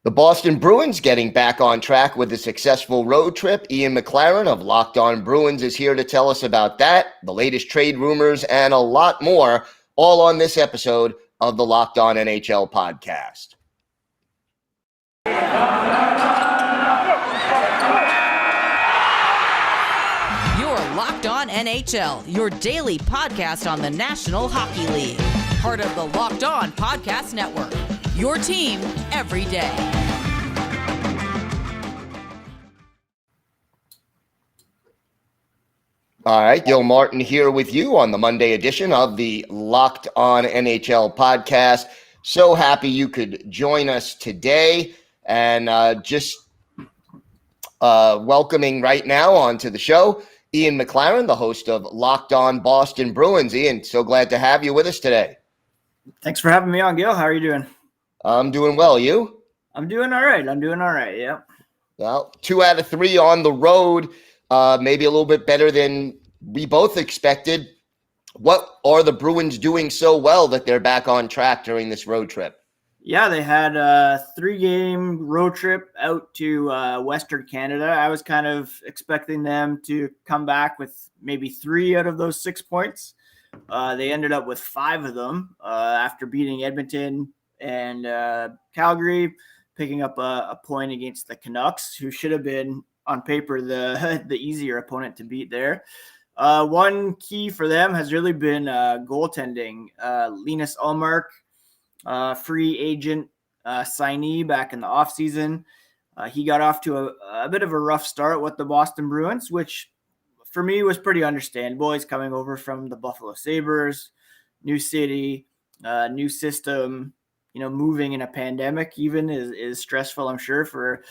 The Boston Bruins getting back on track with a successful road trip. Ian McLaren of Locked On Bruins is here to tell us about that, the latest trade rumors, and a lot more, all on this episode of the Locked On NHL podcast. You're Locked On NHL, your daily podcast on the National Hockey League. Part of the Locked On Podcast Network, your team every day. All right, Gil Martin here with you on the Monday edition of the Locked On NHL podcast. So happy you could join us today, and welcoming right now onto the show, Ian McLaren, the host of Locked On Boston Bruins. Ian, so glad to have you with us today. Thanks for having me on, Gil. How are you doing? I'm doing well. You? I'm doing all right. Yeah. Well, 2 out of 3 on the road. Maybe a little bit better than we both expected. What are the Bruins doing so well that they're back on track during this road trip? Yeah, they had a 3-game road trip out to Western Canada. I was kind of expecting them to come back with maybe 3 out of those 6 points. They ended up with 5 of them after beating Edmonton and Calgary, picking up a point against the Canucks, who should have been on paper the easier opponent to beat there. One key for them has really been goaltending. Linus Ullmark, free agent signee back in the offseason. He got off to a bit of a rough start with the Boston Bruins, which for me was pretty understandable. He's coming over from the Buffalo Sabres, new city, new system. Moving in a pandemic even is stressful, I'm sure, for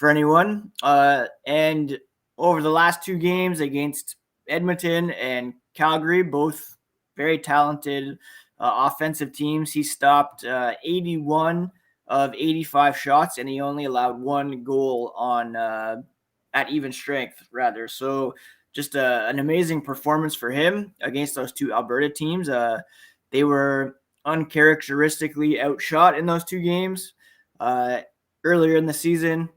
anyone. And over the last 2 games against Edmonton and Calgary, both very talented offensive teams, he stopped 81 of 85 shots, and he only allowed 1 goal on at even strength, rather. So just an amazing performance for him against those 2 Alberta teams. They were uncharacteristically outshot in those 2 games. Earlier in the season,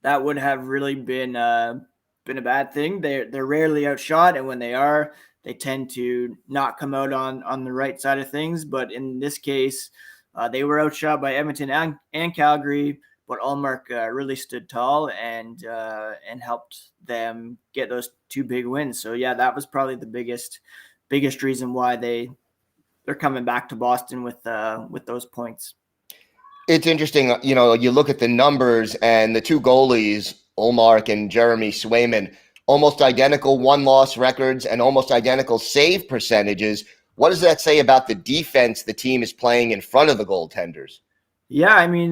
that would have really been a bad thing. They're rarely outshot, and when they are, they tend to not come out on the right side of things. But in this case, they were outshot by Edmonton and Calgary, but Ullmark really stood tall and helped them get those 2 big wins. So yeah, that was probably the biggest reason why they're coming back to Boston with those points. It's interesting, you look at the numbers, and the 2 goalies, Ullmark and Jeremy Swayman, almost identical won-loss records and almost identical save percentages. What does that say about the defense the team is playing in front of the goaltenders? Yeah, I mean,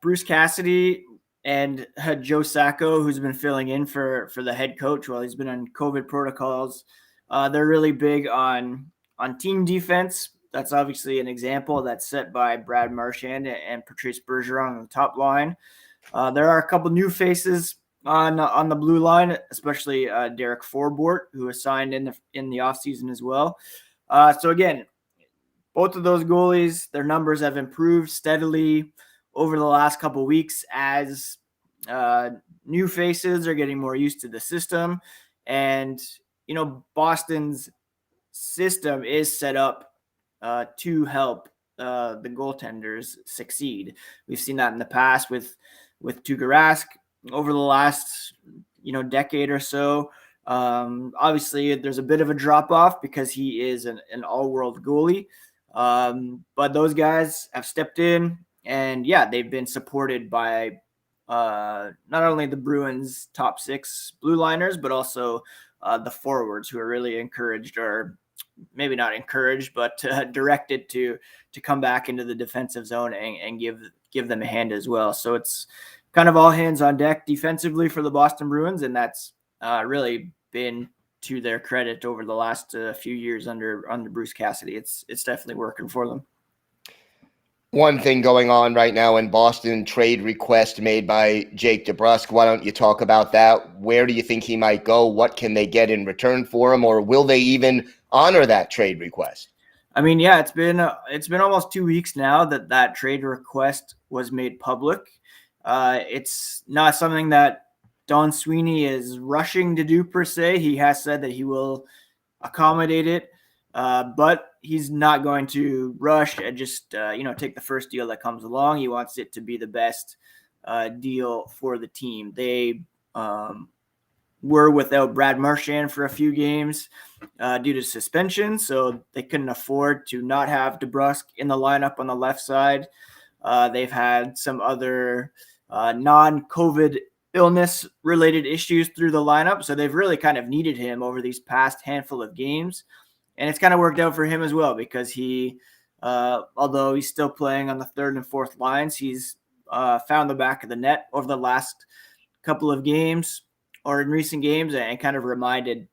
Bruce Cassidy and Joe Sacco, who's been filling in for the head coach while he's been on COVID protocols, they're really big on team defense. That's obviously an example that's set by Brad Marchand and Patrice Bergeron on the top line. There are a couple new faces on the blue line, especially Derek Forbort, who was signed in the offseason as well. So again, both of those goalies, their numbers have improved steadily over the last couple weeks as new faces are getting more used to the system. And, Boston's system is set up to help the goaltenders succeed. We've seen that in the past with Tuukka Rask over the last decade or so. Obviously, there's a bit of a drop off because he is an all-world goalie, but those guys have stepped in, and yeah, they've been supported by not only the Bruins' top 6 blue liners, but also the forwards, who are really encouraged, or maybe not encouraged, but directed to come back into the defensive zone and give them a hand as well. So it's kind of all hands on deck defensively for the Boston Bruins, and that's really been to their credit over the last few years under Bruce Cassidy. It's definitely working for them. One thing going on right now in Boston, trade request made by Jake DeBrusk. Why don't you talk about that? Where do you think he might go? What can they get in return for him? Or will they even honor that trade request? I mean, yeah, it's been almost 2 weeks now that trade request was made public. It's not something that Don Sweeney is rushing to do per se. He has said that he will accommodate it, but he's not going to rush and just take the first deal that comes along. He wants it to be the best deal for the team. They were without Brad Marchand for a few games due to suspension, so they couldn't afford to not have DeBrusk in the lineup on the left side. They've had some other non-COVID illness-related issues through the lineup, so they've really kind of needed him over these past handful of games, and it's kind of worked out for him as well because he, although he's still playing on the third and fourth lines, he's found the back of the net over the last couple of games or in recent games and kind of reminded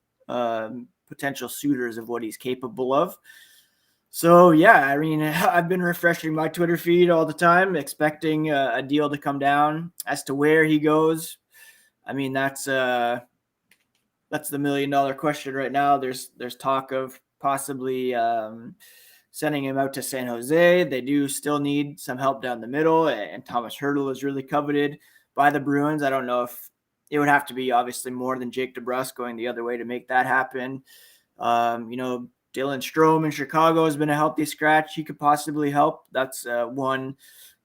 potential suitors of what he's capable of. So, yeah, I mean, I've been refreshing my Twitter feed all the time, expecting a deal to come down. As to where he goes, I mean, that's the $1 million question right now. There's talk of possibly sending him out to San Jose. They do still need some help down the middle, and Thomas Hertl is really coveted by the Bruins. I don't know if it would have to be obviously more than Jake DeBrusk going the other way to make that happen. Dylan Strome in Chicago has been a healthy scratch. He could possibly help. That's one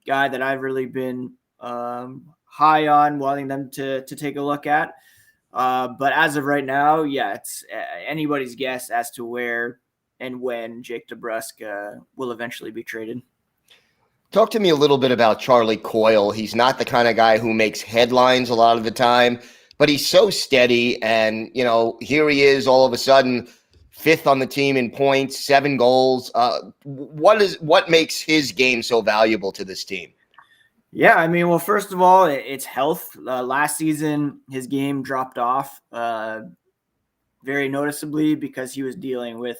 guy that I've really been high on, wanting them to take a look at. But as of right now, yeah, it's anybody's guess as to where and when Jake DeBrusk will eventually be traded. Talk to me a little bit about Charlie Coyle. He's not the kind of guy who makes headlines a lot of the time, but he's so steady. And, here he is all of a sudden, fifth on the team in points, 7 goals. What makes his game so valuable to this team? Yeah, I mean, well, first of all, it's health. Last season, his game dropped off very noticeably because he was dealing with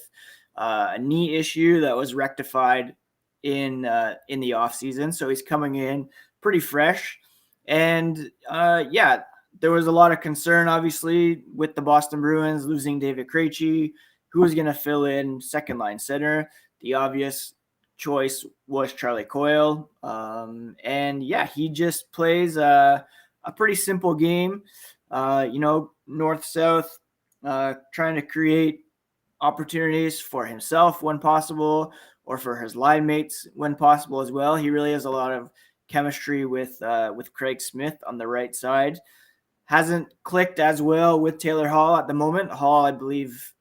a knee issue that was rectified in the offseason. So he's coming in pretty fresh. And there was a lot of concern, obviously, with the Boston Bruins losing David Krejci, who was going to fill in second line center. The obvious choice was Charlie Coyle. He just plays a pretty simple game, north-south, trying to create opportunities for himself when possible, or for his line mates when possible as well. He really has a lot of chemistry with Craig Smith on the right side. Hasn't clicked as well with Taylor Hall at the moment. Hall, I believe,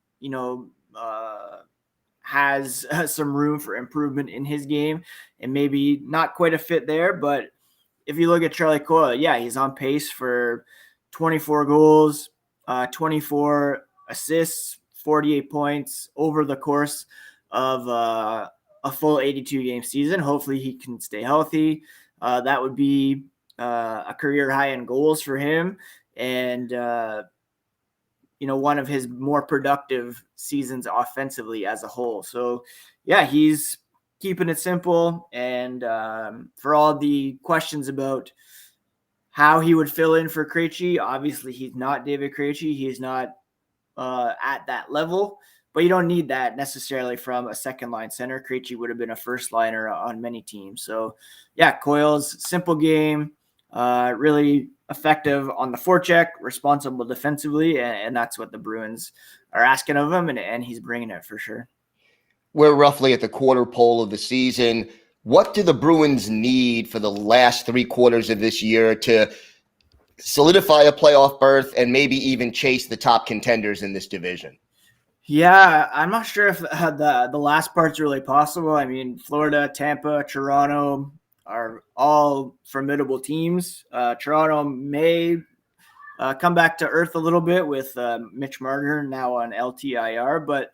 has some room for improvement in his game, and maybe not quite a fit there. But if you look at Charlie Coyle, yeah, he's on pace for 24 goals, 24 assists, 48 points over the course of a full 82-game season. Hopefully he can stay healthy. That would be a career high in goals for him, and one of his more productive seasons offensively as a whole. So, yeah, he's keeping it simple. And for all the questions about how he would fill in for Krejci, obviously he's not David Krejci. He's not at that level. But you don't need that necessarily from a second-line center. Krejci would have been a first-liner on many teams. So, yeah, Coyle's simple game, really effective on the forecheck, responsible defensively, and that's what the Bruins are asking of him, and he's bringing it for sure. We're roughly at the quarter pole of the season. What do the Bruins need for the last 3 quarters of this year to solidify a playoff berth and maybe even chase the top contenders in this division? Yeah, I'm not sure if the last part's really possible. I mean, Florida, Tampa, Toronto are all formidable teams. Toronto may come back to earth a little bit with Mitch Marner now on LTIR, but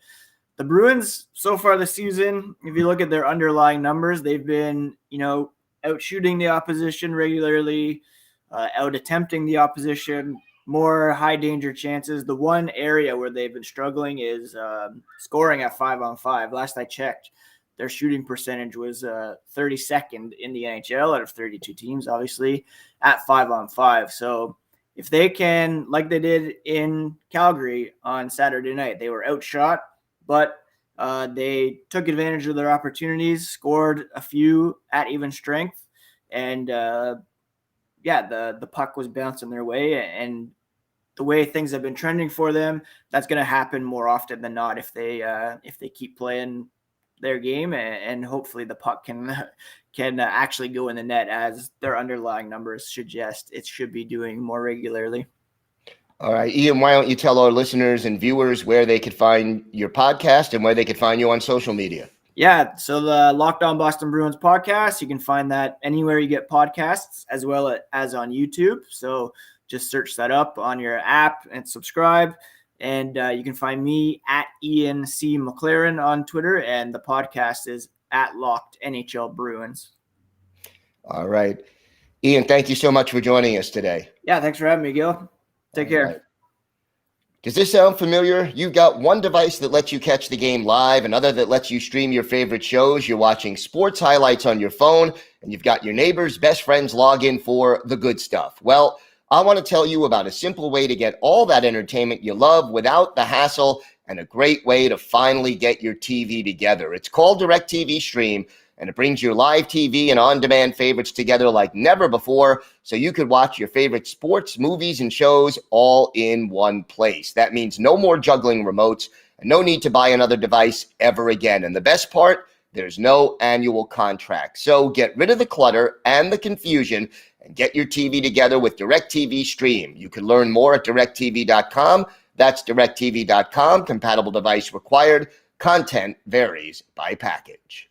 the Bruins so far this season, if you look at their underlying numbers, they've been, out shooting the opposition regularly, out attempting the opposition, more high danger chances. The one area where they've been struggling is scoring at 5-on-5. Last I checked, their shooting percentage was 32nd in the NHL out of 32 teams, obviously, at 5-on-5. So if they can, like they did in Calgary on Saturday night, they were outshot, but They took advantage of their opportunities, scored a few at even strength, and the puck was bouncing their way. And the way things have been trending for them, that's going to happen more often than not if they keep playing their game, and hopefully the puck can actually go in the net, as their underlying numbers suggest it should be doing more regularly. All right, Ian, why don't you tell our listeners and viewers where they could find your podcast and where they could find you on social media? Yeah, so the Locked On Boston Bruins podcast, you can find that anywhere you get podcasts, as well as on YouTube. So just search that up on your app and subscribe. And you can find me at Ian C. McLaren on Twitter, and the podcast is at Locked NHL Bruins. All right. Ian, thank you so much for joining us today. Yeah, thanks for having me, Gil. Take care. Right. Does this sound familiar? You've got one device that lets you catch the game live, another that lets you stream your favorite shows. You're watching sports highlights on your phone, and you've got your neighbor's best friend's login for the good stuff. Well, I want to tell you about a simple way to get all that entertainment you love without the hassle, and a great way to finally get your TV together. It's called DirecTV Stream, and it brings your live TV and on-demand favorites together like never before, so you could watch your favorite sports, movies, and shows all in one place. That means no more juggling remotes and no need to buy another device ever again. And the best part, there's no annual contract. So get rid of the clutter and the confusion and get your TV together with DirecTV Stream. You can learn more at directtv.com. That's directtv.com. Compatible device required. Content varies by package.